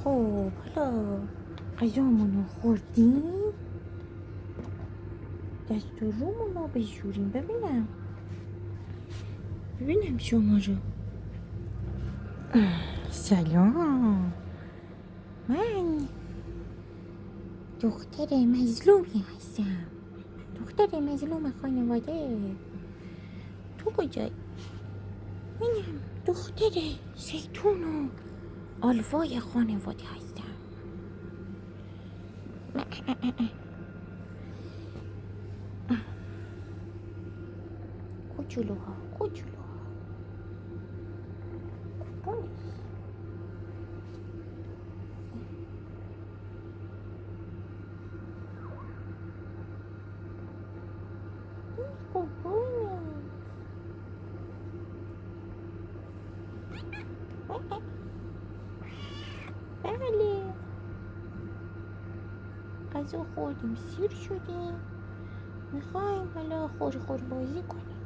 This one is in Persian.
خب حالا غذامونو خوردیم، دست و رومونو بشوریم. ببینم شما رو. سلام، من دختر مظلومی هستم، دختر مظلوم خانواده. تو کجایی؟ منم دختر زیتون و آلفای خانواده هستم. کوچولوها قربونه. بله، غذا خوردیم، سیر شدیم، میخوایم حالا خور بازی کنیم.